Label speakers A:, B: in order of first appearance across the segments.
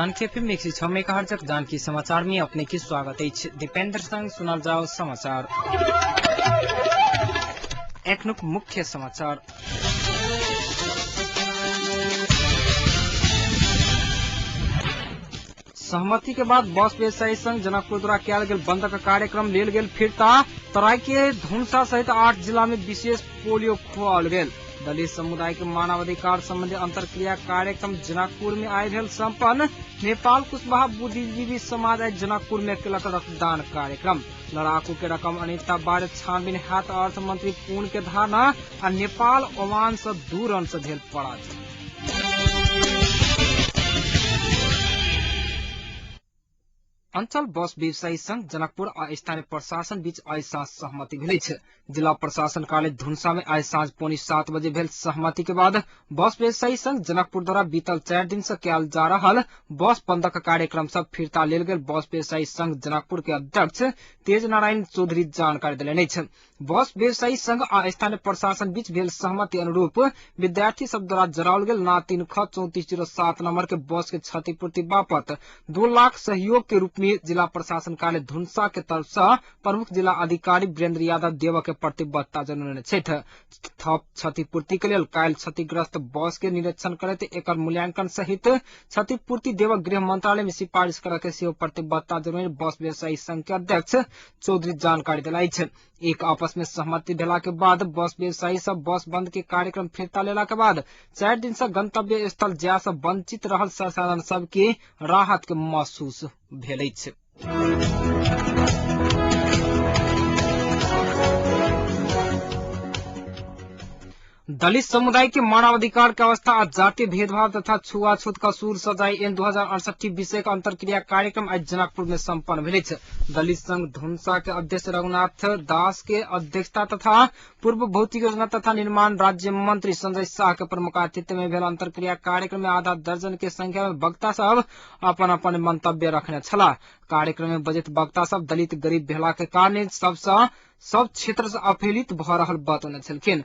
A: Janaki FM 106 megahertz Janaki समाचार में अपने की स्वागत है। दीपेंद्र संग सुनल जाओ समाचार। एक मुख्य समाचार। सहमति के बाद बस व्यवसायी संघ जनकपुर द्वारा किया गेल बंद का कार्यक्रम लेल गेल फिरता। तराई के धुनसा सहित 8 जिला में विशेष पोलियो खुआल गेल। दलित समुदाय के मानवाधिकार संबंधी अंतरक्रिया कार्यक्रम जनकपुर में आय भेल संपन्न। नेपाल कुशवाहा बुद्धिजीवी समाज आय जनकपुर में केलक रक्तदान कार्यक्रम। लड़ाकू के रकम अनिता बारे छानबीन हैत अर्थ मंत्री पूर्ण के धारणा। आ नेपाल ओमान से 2 रन से भेल पराजय। अंचल बस व्यवसायी संघ जनकपुर आ स्थानीय प्रशासन बीच आइ साँझ सहमति भेल छै। जिला प्रशासन कार्यालय धुनसा में आइ साँझ 6:45 बजे भेल सहमति के बाद बस व्यवसायी संघ जनकपुर द्वारा बीतल 4 दिन से कयल जा रहल बस बंदक कार्यक्रम सब फिरता लेल गेल। बस व्यवसायी संघ जनकपुर के अध्यक्ष तेज नारायण चौधरी जानकारी देलनि अछि। बस व्यवसायी संघ आ स्थानीय प्रशासन बीच भेल सहमति अनुरूप विद्यार्थी सब द्वारा जराओल गेल ना 3 ख 3407 नंबर के बस के क्षतिपूर्ति बापत 2 लाख सहयोग के रूप में जिला प्रशासन कार्यालय धुनसा के तरफ से प्रमुख जिला अधिकारी वीरेंद्र यादव देव के प्रतिबद्धता जनौने छथि। थप क्षतिपूर्ति के लिए काल्हि क्षतिग्रस्त बस के निरीक्षण करैत एकर मूल्यांकन सहित क्षतिपूर्ति देव गृह मंत्रालय में सिफारिश करय के सेहो प्रतिबद्धता जनौने बस व्यवसायी संघ के अध्यक्ष चौधरी जानकारी देलनि अछि। एक आपस में सहमति भेला के बाद बस व्यवसायी सब बस बंद के कार्यक्रम फिरता लेला के बाद 4 दिन से गंतव्य स्थल जाय से वंचित रहल संसाधन सब के राहत के महसूस भेल अछि। दलित समुदाय के मानवाधिकार के अवस्था और जातीय भेदभाव तथा छुआछूत का सूर सजाई एन 2068 विषय का अंतरक्रिया कार्यक्रम आज जनकपुर में संपन्न भेल। दलित संघ धुनसा के अध्यक्ष रघुनाथ दास के अध्यक्षता तथा पूर्व भौतिक योजना तथा निर्माण राज्य मंत्री संजय शाह के प्रमुख आतिथ्य में भेल अंतरक्रिया कार्यक्रम में आधा दर्जन के संख्या में वक्ता सब अपन अपन मंतव्य रखने छला। कार्यक्रम में बजट वक्ता सब दलित गरीब भेला के कारण सब क्षेत्र से अपहेलित भ रहल बतौने छलखिन।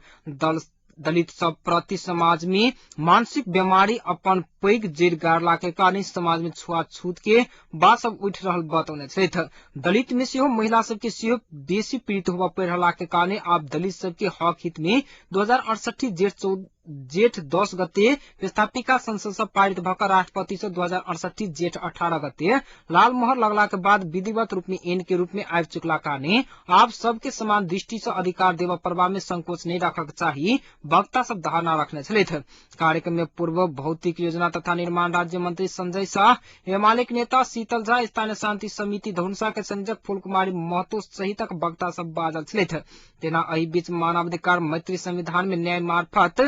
A: दलित सब प्रति समाज में मानसिक बीमारी अपन पैघ जड़ गाड़ला के कारण समाज में छुआछूत के बात सब उठ रहल बतौने छथि। दलित में सेहो महिला सब के सेहो बेसी पीड़ित होबा पड़ रहला के कारण आप दलित सब के हक हित में 2068 जेठ 10 गते प्रस्ताविका संसद से पारित भकर राष्ट्रपति से 2068 जेठ 18 गते लाल मोहर लगला के बाद विधिवत रूप में एन के रूप में आबि चुकला कारण आप सबके समान दृष्टि से अधिकार देवा प्रभाव में संकोच नहीं रखक चाहिए वक्ता सब धारणा रखने छथि। कार्यक्रम में पूर्व भौतिक योजना तथा निर्माण राज्य मंत्री संजय शाह, एमाले के नेता शीतल झा, स्थानीय शांति समिति धुनसा के संयोजक फूलकुमारी महतो सहितक वक्ता सब बाजल छथि। तेना एहि बीच मानवाधिकार मैत्री संविधान में न्याय मार्फत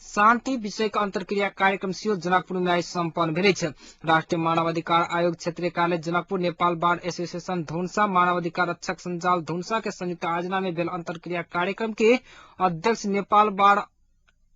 A: शांति विषय का अंतरक्रिया कार्यक्रम सेहो जनकपुर में संपन्न भेल अछि। राष्ट्रीय मानवाधिकार आयोग क्षेत्रीय कार्यालय जनकपुर, नेपाल बार एसोसिएशन धुनसा, मानवाधिकार रक्षक संजाल धुनसा के संयुक्त आयोजना में भेल अंतरक्रिया कार्यक्रम के अध्यक्ष नेपाल बार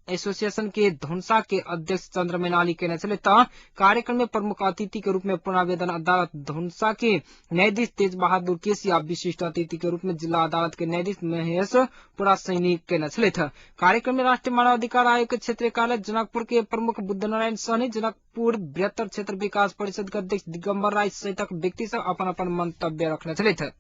A: एसोसिएशन के धुनसा के अध्यक्ष चंद्र मैनाली के नेतृत्व कार्यक्रम में प्रमुख अतिथि के रूप में पुनरावेदन अदालत धुनसा के न्यायाधीश तेज बहादुर केसी, विशिष्ट अतिथि के रूप में जिला अदालत के न्यायाधीश महेश पुरा सैनी के नेतृत्व। कार्यक्रम में राष्ट्रीय मानवाधिकार आयोग के क्षेत्रीय कार्यालय जनकपुर के प्रमुख बुद्ध नारायण सहनी, जनकपुर बृहत्तर क्षेत्र विकास परिषद के अध्यक्ष दिगंबर राय सहित व्यक्ति सब अपन अपन मंतव्य रखने छथि।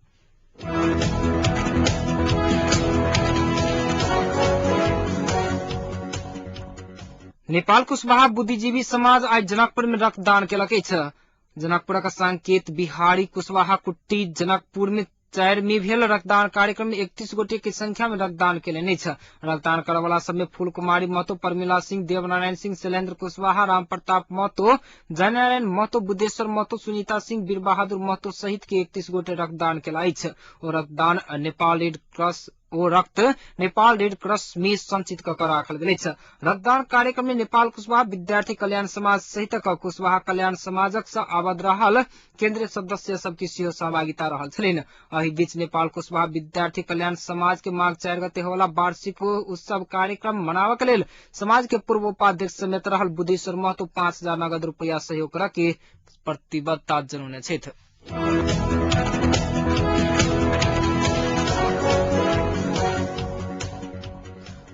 A: नेपाल कुशवाहा बुद्धिजीवी समाज आज जनकपुर में रक्तदान केलक अछि। जनकपुर का संकेत बिहारी कुशवाहा कुट्टी जनकपुर में 4 में भेल रक्तदान कार्यक्रम में 31 गोटे की संख्या में रक्तदान केलनि अछि। रक्तदान करय वाला सब में फूल कुमारी महतो, परमिला सिंह, देवनारायण सिंह, शैलेंद्र कुशवाहा, राम प्रताप महतो, जयनारायण महतो, बुद्धेश्वर महतो, सुनीता सिंह, वीर बहादुर महतो सहित के 31 गोटे रक्तदान केला अछि। और रक्तदान नेपाल रेड क्रॉस में संचित कर राखल गेल अछि। रक्तदान कार्यक्रम में नेपाल कुशवाहा विद्यार्थी कल्याण समाज सहित कुशवाहा कल्याण समाजक से आबद्ध रहल केंद्रीय सदस्य सबकी सेहो सहभागिता रहल छलनि। एहि बीच नेपाल कुशवाहा विद्यार्थी कल्याण समाज के मार्च 4 गते होवला वार्षिक उत्सव कार्यक्रम मनावा के लेल समाज के पूर्व उपाध्यक्ष समेत रहल बुद्धेश्वर महतो 5000 नगद रुपया सहयोग कर के प्रतिबद्धता जनौने छथि।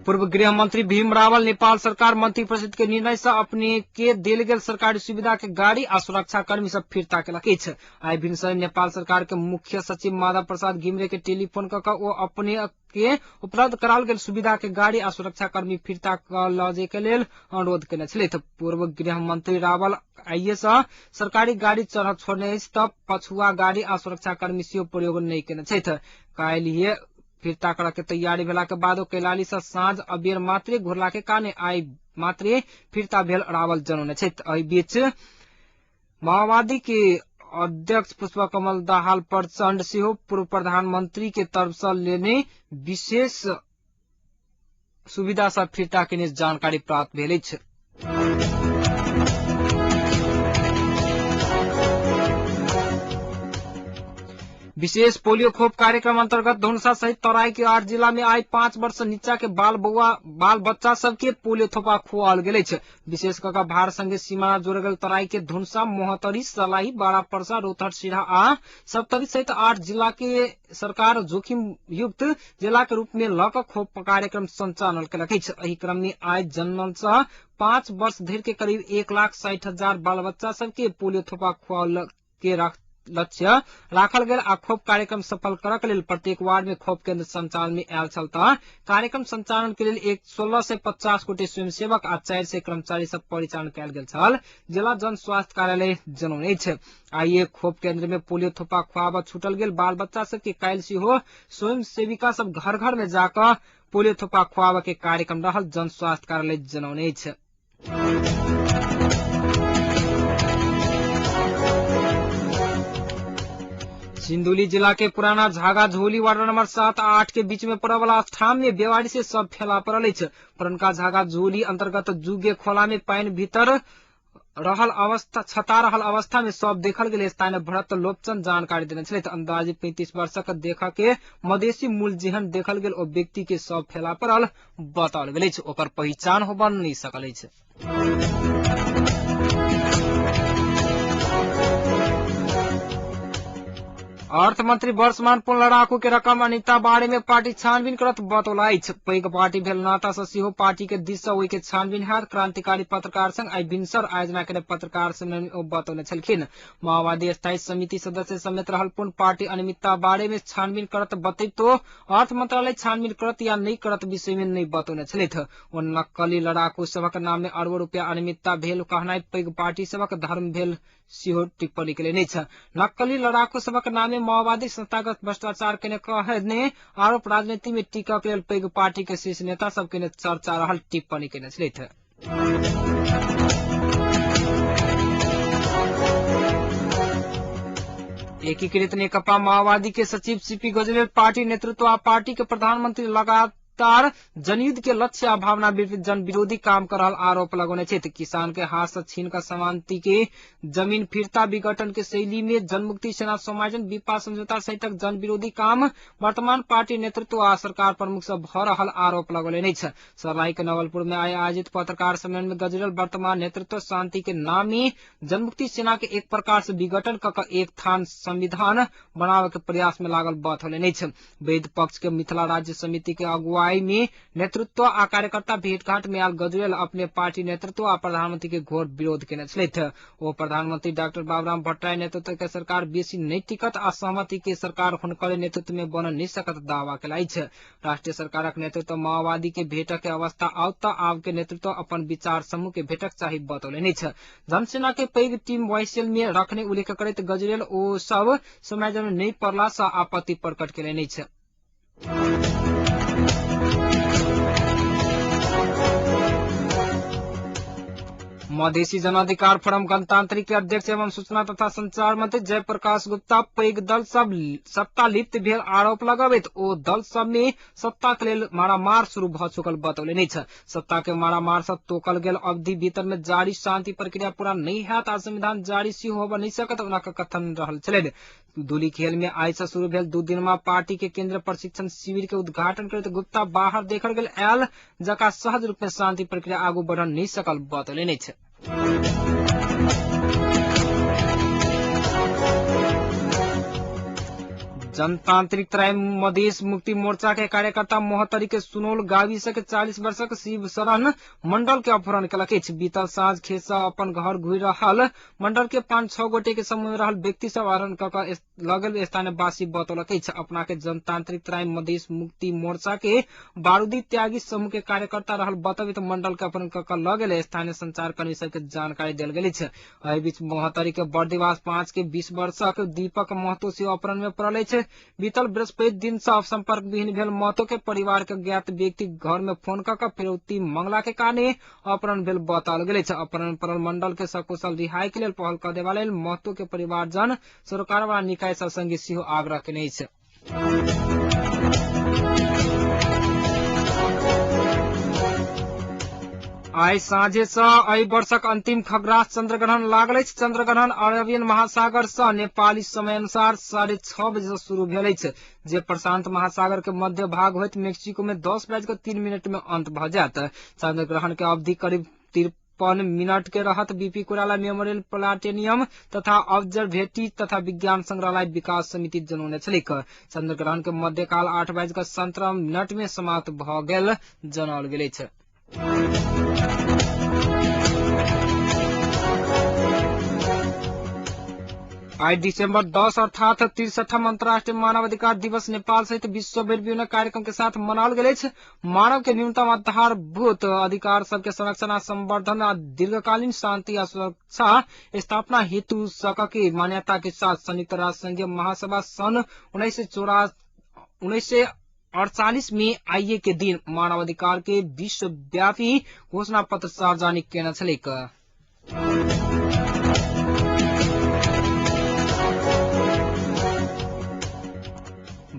A: पूर्व गृह मंत्री भीम रावल नेपाल सरकार मंत्री परिषद के निर्णय से अपने के देल गेल सरकारी सुविधा के गाड़ी आ सुरक्षा कर्मी सब फिरता केलक अछि। आइ भिनसर नेपाल सरकार के मुख्य सचिव माधव प्रसाद घिमिरे के टेलीफोन कऽ ओ अपने के उपलब्ध कराल गेल सुविधा के गाड़ी आ सुरक्षा कर्मी फिरता लजे के लेल अनुरोध केने छलथि। पूर्व गृह मंत्री रावल आइए से सरकारी गाड़ी चढ़ छोड़ने अछि तब पछुआ गाड़ी आ सुरक्षा कर्मी सेहो प्रयोग नहीं केने छथि। काल्हिए फिरता करऽ के तैयारी भेला के बाद कैलाली से साँझ अबेर मात्रे घुरला के कारणे आइ मात्रे फिरता भेल रावल जनौने छथि। एहि बीच माओवादी के अध्यक्ष पुष्पकमल दाहाल प्रचंड सेहो पूर्व प्रधानमंत्री के तरफ से लेने विशेष सुविधा से फिरता के जानकारी प्राप्त भेल अछि। विशेष पोलियो खोप कार्यक्रम अंतर्गत धनुषा सहित तराई के 8 जिला में आज 5 वर्ष से नीचा के बाल बच्चा सबके पोलियो थोपा खुआल गेल अछि। विशेष कऽ भार संगे सीमा जोड़ल गेल तराई के धनुषा, मोहतरी, सलाही, बारा परसा, रौतहट, सिरहा आ सप्तरी सहित 8 जिला के सरकार जोखिम युक्त जिला के रूप में लऽ खोप कार्यक्रम संचालन केलक अछि। एहि क्रम में आज जन्मल से 5 वर्ष धरि के करीब 1,60,000 बाल बच्चा सबके पोलियो थोपा खुआल के लक्ष्य राखल गेल आ खोप कार्यक्रम सफल करऽ के लेल प्रत्येक वार्ड में खोप केंद्र संचालन में आयल छल। कार्यक्रम संचालन के लेल 16 से 50 गोटे स्वयंसेवक आ 4 से कर्मचारी सब परिचालन कयल गेल छल। जिला जन स्वास्थ्य कार्यालय जनौने अछि। आइए खोप केंद्र में पोलियो थोपा खुआबऽ छूटल गेल बाल बच्चा सब के काल्हि सेहो स्वयं सेविका सब घर घर में जाकर पोलियो थोपा खुआबऽ के कार्यक्रम रहल, जन स्वास्थ्य कार्यालय जनौने अछि। सिंधुली जिला के पुराना झागा झोली वार्ड नंबर 7 आ 8 के बीच में पड़े वाला ठाम में बेवाड़ी से सब फैला पड़ल अछि। पुरनका झागा झोली अंतर्गत जुगे खोला में पानी भीतर छता रहल अवस्था में सब देखल गेल। स्थानीय भरत लोपचंद जानकारी देने छलथि। अंदाजे 35 वर्षक देखा के मधेसी मूल जेहन देखल गेल ओ व्यक्ति के सब फैला पड़ल बताओल गेल अछि। ओकर पहचान होबऽ नहीं सकल अछि। अर्थ मंत्री वर्षमान पुन लड़ाकू के रकम अनिता बारे में पार्टी छानबीन करत बतौला अछि। पैघ पार्टी भेल नाता से सेहो पार्टी के दिस से ओहि के छानबीन हैत। क्रांतिकारी पत्रकार संघ आइ भिनसर आयोजना के पत्रकार सम्मेलन में ओ बतौने छलखिन। माओवादी स्थायी समिति सदस्य समेत रहल पुन पार्टी अनियमितता बारे में छानबीन करत बतैतो अर्थ मंत्रालय छानबीन करत या नहीं करत विषय में नहीं बतौने छलथि। ओ नक्कली लड़ाकू सबक नाम में अरबों रुपया अनियमितता भेल कहनाइ पैघ पार्टी सबक धर्म भेल सेहो टिप्पणी केलनि अछि। नक्कली लड़ाकू सबक नाम में माओवादी संस्थागत भ्रष्टाचार केने कहने आरोप राजनीति में टीका के लेल पैघ पार्टी के शीर्ष नेता सब के चर्चा रहल टिप्पणी केने छलथि। एकीकृत नेकपा माओवादी के सचिव सीपी गजरेल पार्टी नेतृत्व आ पार्टी के प्रधानमंत्री लगातार जनयुद्ध के लक्ष्य आ भावना जन विरोधी काम कर रहल आरोप लगौने छथि। किसान के हाथ से छीन कर समानती के जमीन फिरता विघटन के शैली में जनमुक्ति सेना समाजन विपा समझौता सहित जन विरोधी काम वर्तमान पार्टी नेतृत्व आ सरकार प्रमुख से भ रहल आरोप लगौने अछि। सराय के नवलपुर में आयोजित पत्रकार सम्मेलन में गजरेल वर्तमान नेतृत्व शांति के नाम में जनमुक्ति सेना के एक प्रकार से विघटन क एक थान संविधान बनावे के प्रयास में लागल बतौलनि अछि। वैध पक्ष के मिथिला राज्य समिति के अगुवाई में नेतृत्व आ कार्यकर्ता भेंटघाट में आयल गजरेल अपने पार्टी नेतृत्व आ प्रधानमंत्री के घोर विरोध केने छलथि। ओ प्रधानमंत्री डॉक्टर बाबूराम भट्टराय नेतृत्व के सरकार बेसी नहीं टिकत आ सहमति के सरकार हुनकर नेतृत्व में बन नहीं सकत दावा केला अछि। राष्ट्रीय सरकारक नेतृत्व माओवादी के भेटक के अवस्था आउत त आब के नेतृत्व अपन विचार समूह के भेटक चाही बतौलनि अछि। जनसेना के पैघ टीम वाइसेल में रखने उल्लेख करैत गजरेल ओ सब समय जन नहीं पड़ला से आपत्ति प्रकट केलनि अछि। मधेसी जन अधिकार फोरम गणतांत्रिक के अध्यक्ष एवं सूचना तथा संचार मंत्री जयप्रकाश गुप्ता पैघ दल सब सत्ता लिप्त भेल आरोप लगबैत ओ दल सब में सत्ता के लेल मारामार शुरू भ चुकल बतौलनि अछि। सत्ता के मारामार से तोकल गेल अवधि भीतर में जारी शांति प्रक्रिया पूरा नहीं हैत आ संविधान जारी सेहो होबऽ नहीं सकत उनका कथन रहल छलनि। दूली खेल में आइ से शुरू भेल 2 दिनमा पार्टी के केंद्र प्रशिक्षण शिविर के उद्घाटन करैत गुप्ता बाहर देखल गेल आयल जका सहज रूप में शांति प्रक्रिया आगू बढ़ नहीं सकल बतौलनि अछि। जनतांत्रिक तराई मधेश मुक्ति मोर्चा के कार्यकर्ता मोहतरी के सुनौल गाविस के 40 वर्षक शिव शरण मंडल के अपहरण कलक अछि। बीतल साँझ खेत से अपन घर घुरि रहल मंडल के 5-6 गोटे के समूह में रहल व्यक्ति सब अपहरण क लगल स्थानीय वासी बतौलक अछि। अपना के जनतांत्रिक तराई मधेश मुक्ति मोर्चा के बारूदी त्यागी समूह के कार्यकर्ता रहल बतवित मंडल के अपहरण क लगल स्थानीय संचार कर्मी सब के जानकारी देल गेल अछि। एहि बीच मोहतरी के बर्दिवास 5 के 20 वर्षक दीपक महतो सेहो अपहरण में पड़ल अछि। बीतल बृहस्पति दिन से संपर्क विहीन भेल महतो के परिवार के ज्ञात व्यक्ति घर में फोन क फिरौती मंगला के कारणे अपहरण भेल बताओल गेल अछि। अपहरण पड़ल मंडल के सकुशल रिहाई के लेल पहल क देबा लेल महतो के परिवारजन सरकार वाला निकाय सब संगे सेहो आग्रह केने अछि। आई साँझे से एहि वर्षक अंतिम खग्रास चंद्रग्रहण लागल अछि। चंद्रग्रहण अरेबियन महासागर से नेपाली समय अनुसार 6:30 बजे से शुरू भेल अछि, जे प्रशांत महासागर के मध्य भाग होइत मेक्सिको में 10:03 में अंत भ जायत। चंद्रग्रहण के अवधि करीब 53 मिनट के रहत। बीपी कोइराला मेमोरियल प्लानेटेरियम तथा ऑब्जर्वेटरी तथा विज्ञान संग्रहालय विकास समिति जनौने छलिक। चंद्रग्रहण के मध्यकाल 8:17 में समाप्त भ गेल जनाओल गेल अछि। आज दिसंबर 10 अर्थात 63वां अंतर्राष्ट्रीय मानवाधिकार दिवस नेपाल सहित विश्व भर विभिन्न कार्यक्रम के साथ मनाओल गेल अछि। मानव के न्यूनतम आधारभूत अधिकार सबके संरक्षण आ संवर्धन आ दीर्घकालीन शांति आ सुरक्षा स्थापना हेतु सकके मान्यता के साथ संयुक्त राष्ट्र संघीय महासभा सन 1948 में आइए के दिन मानवाधिकार के विश्वव्यापी घोषणा पत्र सार्वजनिक केने छलिक।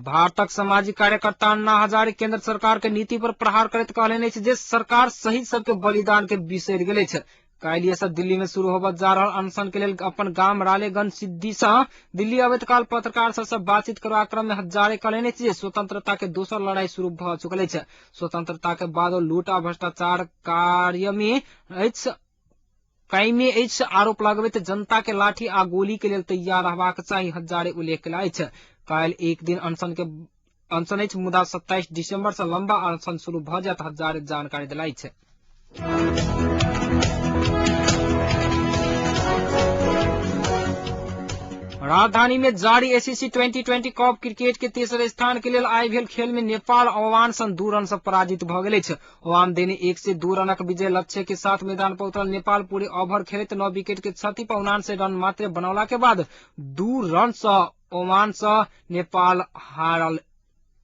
A: भारतक सामाजिक कार्यकर्ता अन्ना हजारे केंद्र सरकार के नीति पर प्रहार करैत कहलनि अछि जे सरकार शहीद सबके बलिदान के बिसरि गेल अछि। काल्हि से दिल्ली में शुरू होबय जा रहल अनशन के लेल अपन गाम रालेगंज सिद्धि से दिल्ली अबैत काल पत्रकार सबसे बातचीत करबाक क्रम में हजारे कहलनि अछि जे स्वतंत्रता के दोसर लड़ाई शुरू भ चुकल अछि। स्वतंत्रता के बाद लूट आ भ्रष्टाचार कायमे अछि आरोप लगबैत जनता के लाठी आ गोली के लेल तैयार रहबाक चाही हजारे उल्लेख केला अछि। काल्हि एक दिन अनशन अछि, मुदा 27 दिसंबर से लंबा अनशन शुरू भ जायत हजारे जानकारी देला अछि। राजधानी में जारी एसीसी 2020 कप क्रिकेट के तेसर स्थान के लेल आइ भेल खेल में नेपाल ओमान सन 2 रन से पराजित भ गेल अछि। ओमान देने 102 रनक विजय लक्ष्य के साथ मैदान पर उतरल नेपाल पूरे ओवर खेलैत 9 विकेट के क्षति पर 79 रन मात्र बनौला के बाद 2 रन से ओमान से नेपाल हारल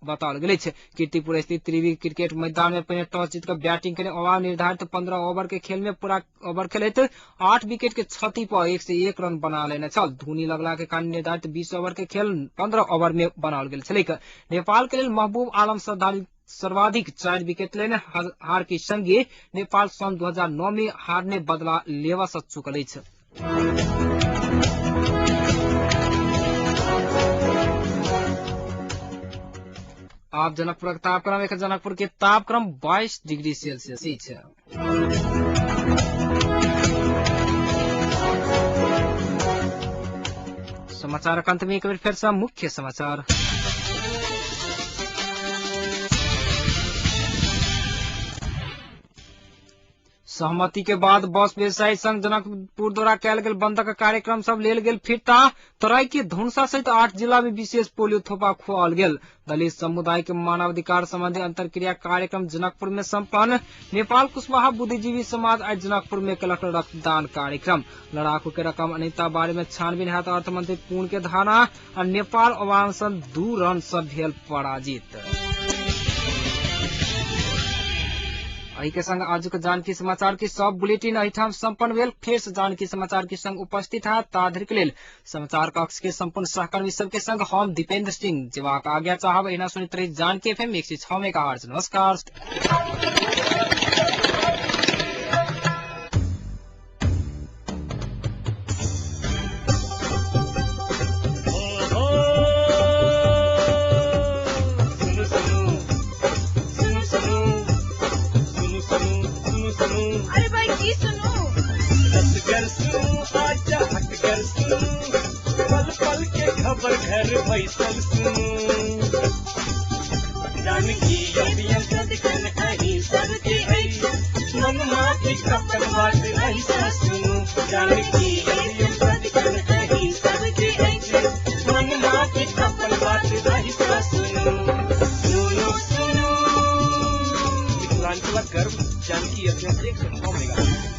A: बताओल गेल अछि। कीर्तिपुर स्थित त्रिवी क्रिकेट मैदान में पहिने टॉस जीतकर बैटिंग केने ओमान निर्धारित 15 ओवर के खेल में पूरा ओवर खेलैत 8 विकेट के क्षति पर 101 रन बना लेने छल। धूनी लगला के कारण निर्धारित 20 ओवर के खेल 15 ओवर में बनाओल गेल छलैक। नेपाल के लेल महबूब आलम सर्वाधिक 4 विकेट लेने हार के संगे नेपाल सन 2009 में हारने बदला लेवा स चुकल अछि। आप जनकपुर तापक्रम जनकपुर के तापक्रम 22 डिग्री सेल्सियस अछि। समाचार के अंत में एक बार फिर से मुख्य समाचार। सहमति के बाद बस व्यवसायी संघ जनकपुर द्वारा कैल गेल बंदक कार्यक्रम सब लेल गेल फिरता। तराई के धनुषा सहित 8 जिला में विशेष पोलियो थोपा खुआल गेल। दलित समुदाय के मानवाधिकार संबंधी अंतरक्रिया कार्यक्रम जनकपुर में संपन्न। नेपाल कुशवाहा बुद्धिजीवी समाज आज जनकपुर में कलक रक्तदान कार्यक्रम। लड़ाकू के रकम अनियमितता बारे में छानबीन हैत अर्थ मंत्री पूर्ण के धारणा। और नेपाल ओमान सन 2 रन से भेल पराजित। एहि के संग आजुक जानकी समाचार के सब बुलेटिन एहिठाम संपन्न भेल। फेर से जानकी समाचार के संग उपस्थित है ताधर के लेल समाचार कक्ष के संपूर्ण सहकर्मी सबके संग हम दीपेंद्र सिंह जेबाक आज्ञा चाहब। एना सुनित रही जानकी एफएम 106 मेगाहर्ट्ज। नमस्कार।
B: पल पल के खबर घर भैसल सुनू। कांचला गर्भ जानकी FM 106 मेगाहर्ट्ज।